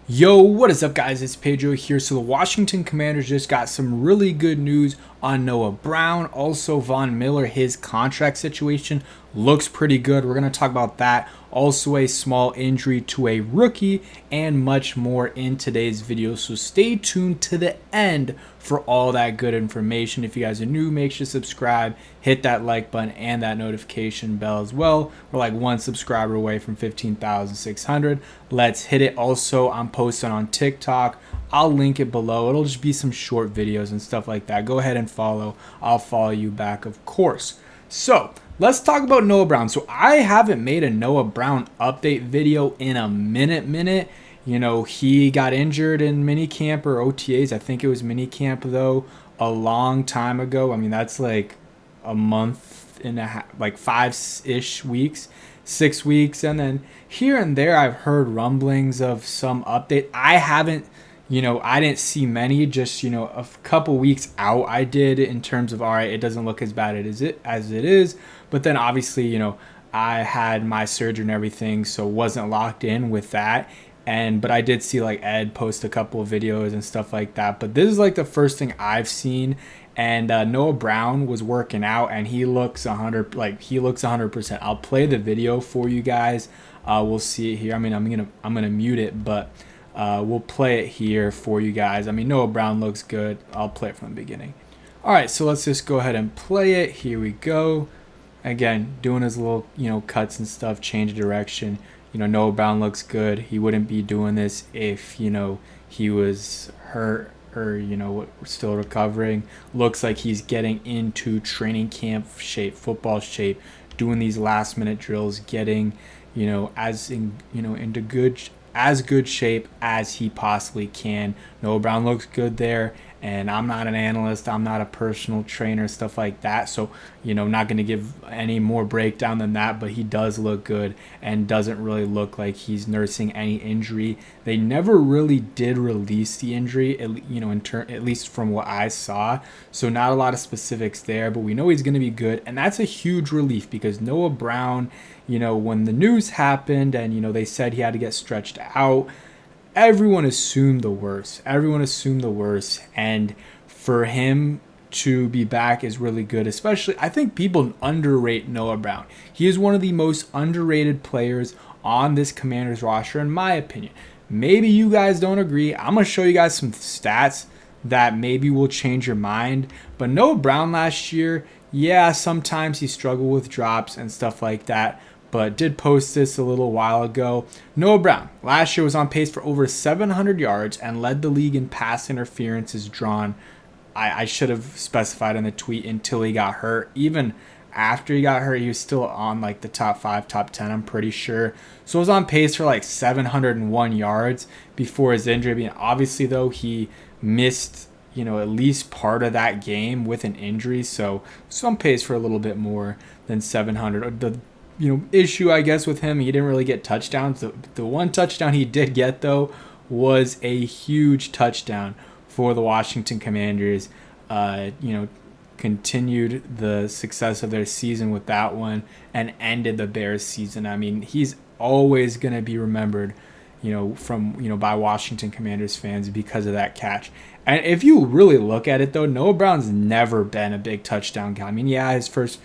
Yo, what is up, guys? It's Pedro here. So the Washington Commanders just got some really good news on Noah Brown. Also, Von Miller, his contract situation looks pretty good. We're going to talk about that. Also, a small injury to a rookie and much more in today's video. So stay tuned to the end for all that good information. If you guys are new, make sure to subscribe, hit that like button and that notification bell as well. We're like one subscriber away from 15,600. Let's hit it. Also, I'm posting on TikTok. I'll link it below. It'll just be some short videos and stuff like that. Go ahead and follow. I'll follow you back, of course. So let's talk about Noah Brown. So I haven't made a Noah Brown update video in a minute. You know, he got injured in minicamp or OTAs. I think it was minicamp though, a long time ago. I mean, that's like a month and a half, like 5-ish weeks, 6 weeks. And then here and there, I've heard rumblings of some update. I haven't, I didn't see many, just, a couple weeks out I did in terms of, all right, it doesn't look as bad as it is. But then obviously, I had my surgery and everything, so wasn't locked in with that. But I did see like Ed post a couple of videos and stuff like that. But this is like the first thing I've seen. And Noah Brown was working out, and he looks 100%. I'll play the video for you guys. We'll see it here. I mean, I'm gonna mute it, but we'll play it here for you guys. I mean, Noah Brown looks good. I'll play it from the beginning. All right, so let's just go ahead and play it. Here we go. Again, doing his little cuts and stuff, change of direction. Noah Brown looks good. He wouldn't be doing this if he was hurt or still recovering. Looks like he's getting into training camp shape, football shape, doing these last minute drills, getting into good shape as he possibly can. Noah Brown looks good there, and I'm not an analyst, I'm not a personal trainer, stuff like that, so not going to give any more breakdown than that, but he does look good and doesn't really look like he's nursing any injury. They never really did release the injury, at least from what I saw, so not a lot of specifics there, but we know he's going to be good, and that's a huge relief because Noah Brown, when the news happened and they said he had to get stretched out, everyone assumed the worst. And for him to be back is really good. Especially, I think people underrate Noah Brown. He is one of the most underrated players on this Commanders roster, in my opinion. Maybe you guys don't agree. I'm going to show you guys some stats that maybe will change your mind. But Noah Brown last year, yeah, sometimes he struggled with drops and stuff like that, but did post this a little while ago. Noah Brown last year was on pace for over 700 yards and led the league in pass interferences drawn. I should have specified in the tweet until he got hurt. Even after he got hurt, he was still on like the top 5, top 10, I'm pretty sure. So it was on pace for like 701 yards before his injury. I mean, obviously, though, he missed at least part of that game with an injury. So on pace for a little bit more than 700. The issue, I guess, with him, he didn't really get touchdowns. The one touchdown he did get, though, was a huge touchdown for the Washington Commanders. Continued the success of their season with that one and ended the Bears season. I mean, he's always going to be remembered, by Washington Commanders fans because of that catch. And if you really look at it, though, Noah Brown's never been a big touchdown guy. I mean, yeah, his first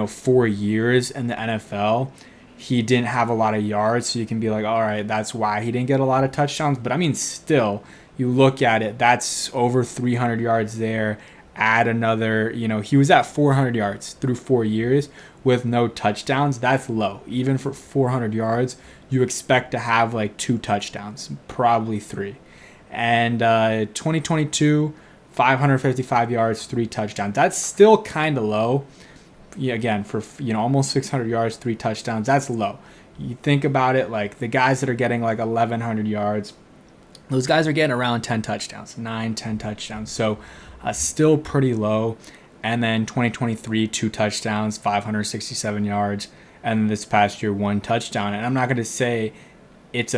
4 years in the NFL, he didn't have a lot of yards, so you can be like, all right, that's why he didn't get a lot of touchdowns. But I mean, still, you look at it, that's over 300 yards there. Add another, he was at 400 yards through 4 years with no touchdowns. That's low. Even for 400 yards, you expect to have like 2 touchdowns, probably 3. And 2022, 555 yards, 3 touchdowns. That's still kind of low. Yeah, again, for almost 600 yards, 3 touchdowns, that's low. You think about it, like the guys that are getting like 1,100 yards, those guys are getting around 10 touchdowns, 9, 10 touchdowns. So still pretty low. And then 2023, 2 touchdowns, 567 yards. And this past year, 1 touchdown. And I'm not going to say it's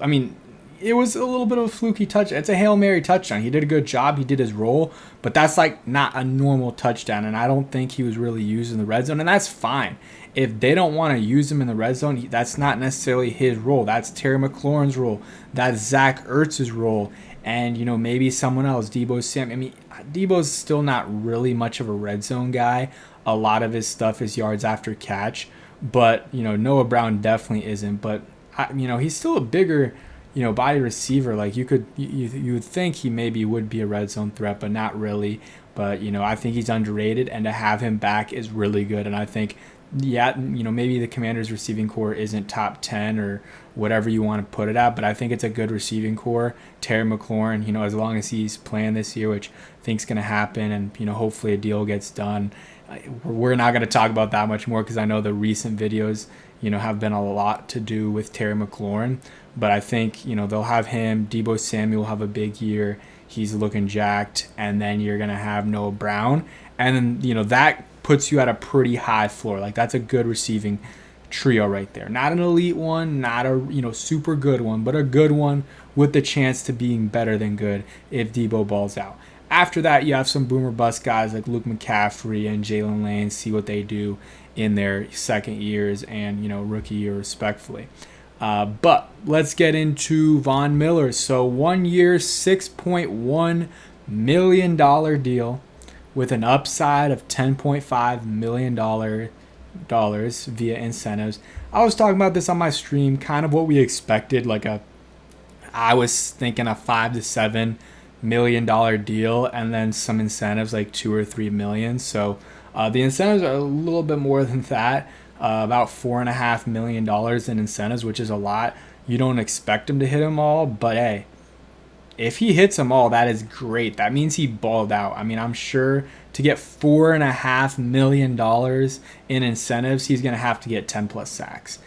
I mean, it was a little bit of a fluky touch. It's a Hail Mary touchdown. He did a good job. He did his role, but that's like not a normal touchdown, and I don't think he was really used in the red zone, and that's fine. If they don't want to use him in the red zone, that's not necessarily his role. That's Terry McLaurin's role. That's Zach Ertz's role, and maybe someone else, Debo Sam. I mean, Debo's still not really much of a red zone guy. A lot of his stuff is yards after catch, but Noah Brown definitely isn't. But he's still a bigger body receiver. Like you would think he maybe would be a red zone threat, but not really. But I think he's underrated, and to have him back is really good. And I think maybe the Commanders receiving core isn't top 10 or whatever you want to put it at, but I think it's a good receiving core. Terry McLaurin, as long as he's playing this year, which I think is going to happen, and hopefully a deal gets done. We're not going to talk about that much more because I know the recent videos have been a lot to do with Terry McLaurin, but I think they'll have him. Debo Samuel will have a big year. He's looking jacked, and then you're going to have Noah Brown, and then that puts you at a pretty high floor. Like that's a good receiving trio right there. Not an elite one, not a super good one, but a good one with the chance to being better than good if Debo balls out. After that, you have some boomer bust guys like Luke McCaffrey and Jalen Lane. See what they do in their second years and rookie year respectfully. But let's get into Von Miller. So 1 year, $6.1 million deal with an upside of $10.5 million via incentives. I was talking about this on my stream, kind of what we expected. I was thinking a $5 to $7 million deal, and then some incentives like $2 or $3 million. So the incentives are a little bit more than that, about $4.5 million in incentives, which is a lot. You don't expect him to hit them all, but hey, if he hits them all, that is great. That means he balled out. I mean, I'm sure to get $4.5 million in incentives, he's going to have to get 10 plus sacks,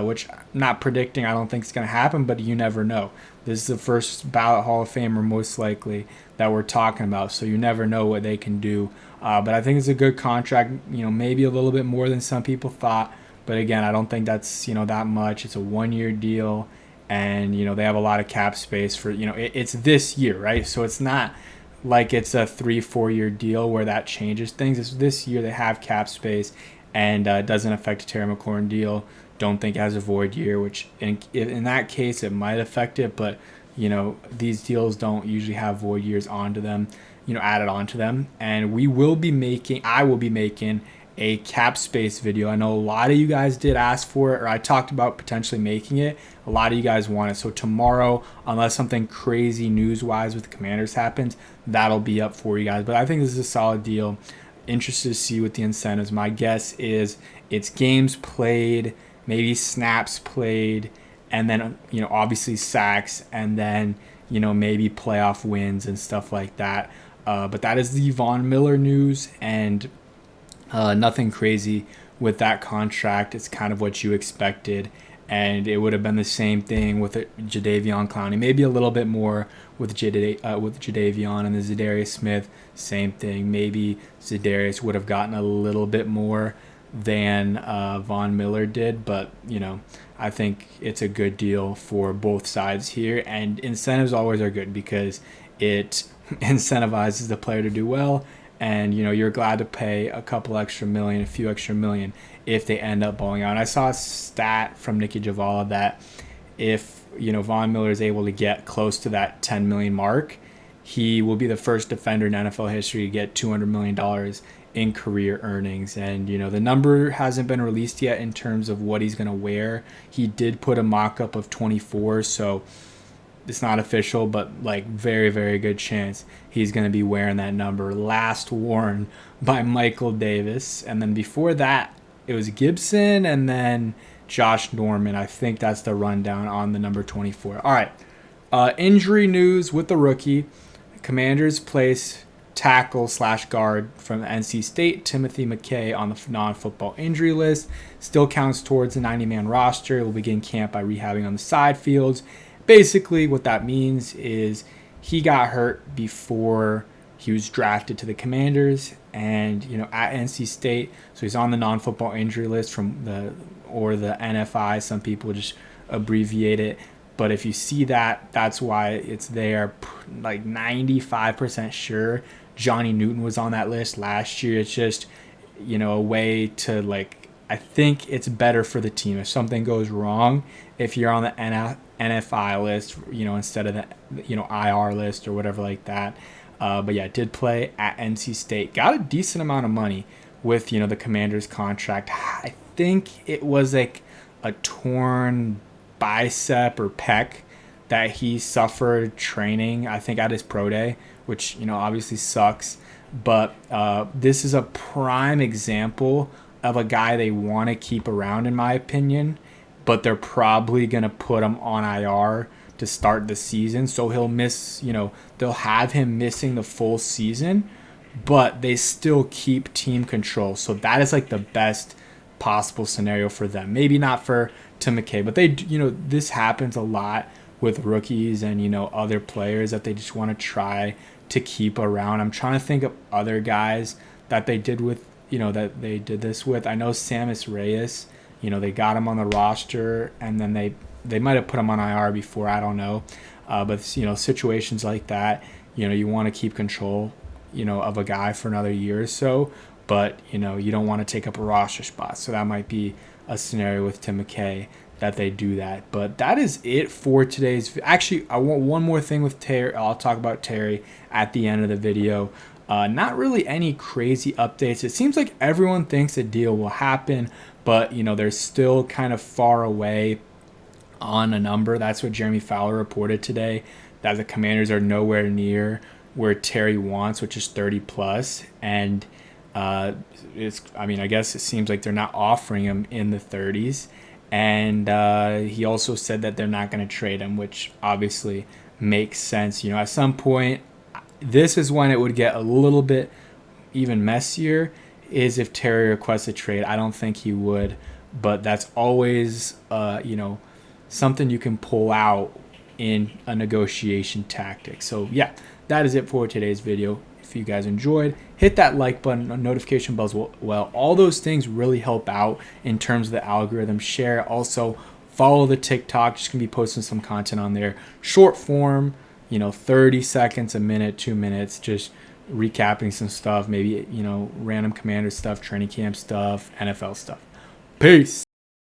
which I'm not predicting. I don't think it's going to happen, but you never know. This is the first ballot Hall of Famer, most likely, that we're talking about, so you never know what they can do. But I think it's a good contract, maybe a little bit more than some people thought. But again, I don't think that's, that much. It's a 1 year deal. And, they have a lot of cap space for, it's this year, right? So it's not like it's a 3-4 year deal where that changes things. It's this year they have cap space, and it doesn't affect a Terry McLaurin deal. Don't think it has a void year, which in that case it might affect it. But, these deals don't usually have void years onto them, added onto them. And I will be making a cap space video. I know a lot of you guys did ask for it, or I talked about potentially making it. A lot of you guys want it. So tomorrow, unless something crazy news-wise with the Commanders happens, that'll be up for you guys. But I think this is a solid deal. Interested to see what the incentives. My guess is it's games played, maybe snaps played, and then, obviously sacks, and then, maybe playoff wins and stuff like that. But that is the Von Miller news, and nothing crazy with that contract. It's kind of what you expected, and it would have been the same thing with Jadeveon Clowney, maybe a little bit more with Jadeveon, and the Zadarius Smith, same thing. Maybe Zadarius would have gotten a little bit more than Von Miller did, but I think it's a good deal for both sides here, and incentives always are good because it incentivizes the player to do well. And, you're glad to pay a couple extra million, a few extra million if they end up balling out. And I saw a stat from Nikki Javala that if, Von Miller is able to get close to that 10 million mark, he will be the first defender in NFL history to get $200 million in career earnings. And, the number hasn't been released yet in terms of what he's going to wear. He did put a mock-up of 24, so it's not official, but very, very good chance he's going to be wearing that number. Last worn by Michael Davis. And then before that, it was Gibson and then Josh Norman. I think that's the rundown on the number 24. All right. Injury news with the rookie. Commanders place tackle/guard from NC State, Timothy McKay, on the non-football injury list. Still counts towards the 90-man roster. Will begin camp by rehabbing on the side fields. Basically, what that means is he got hurt before he was drafted to the Commanders, and at NC State, so he's on the non-football injury list from the NFI. Some people just abbreviate it. But if you see that, that's why it's there. Like 95% sure Johnny Newton was on that list last year. It's just, a way to, like, I think it's better for the team if something goes wrong, if you're on the NFI list, instead of the, IR list or whatever like that. But yeah, did play at NC State. Got a decent amount of money with, the Commanders contract. I think it was like a torn bicep or pec that he suffered training, I think, at his pro day, which, obviously sucks. But this is a prime example of a guy they want to keep around, in my opinion, but they're probably going to put him on IR to start the season. So he'll miss, they'll have him missing the full season, but they still keep team control. So that is like the best possible scenario for them. Maybe not for Tim McKay, but they, this happens a lot with rookies and, other players that they just want to try to keep around. I'm trying to think of other guys that they did with, that they did this with. I know Sammis Reyes, they got him on the roster and then they might have put him on IR before, I don't know. But, situations like that, you want to keep control, of a guy for another year or so, but, you don't want to take up a roster spot. So that might be a scenario with Tim McKay that they do that. But that is it for today's. Actually, I want one more thing with Terry. I'll talk about Terry at the end of the video. Not really any crazy updates. It seems like everyone thinks a deal will happen, but they're still kind of far away on a number. That's what Jeremy Fowler reported today, that the Commanders are nowhere near where Terry wants, which is 30 plus. And I guess it seems like they're not offering him in the 30s. And he also said that they're not going to trade him, which obviously makes sense. At some point, this is when it would get a little bit even messier, is if Terry requests a trade. I don't think he would, but that's always, something you can pull out in a negotiation tactic. So yeah, that is it for today's video. If you guys enjoyed, hit that like button, notification bells. Well, all those things really help out in terms of the algorithm. Share. Also, follow the TikTok. Just gonna be posting some content on there. Short form, 30 seconds, a minute, 2 minutes, just recapping some stuff. Maybe, random Commander stuff, training camp stuff, NFL stuff. Peace.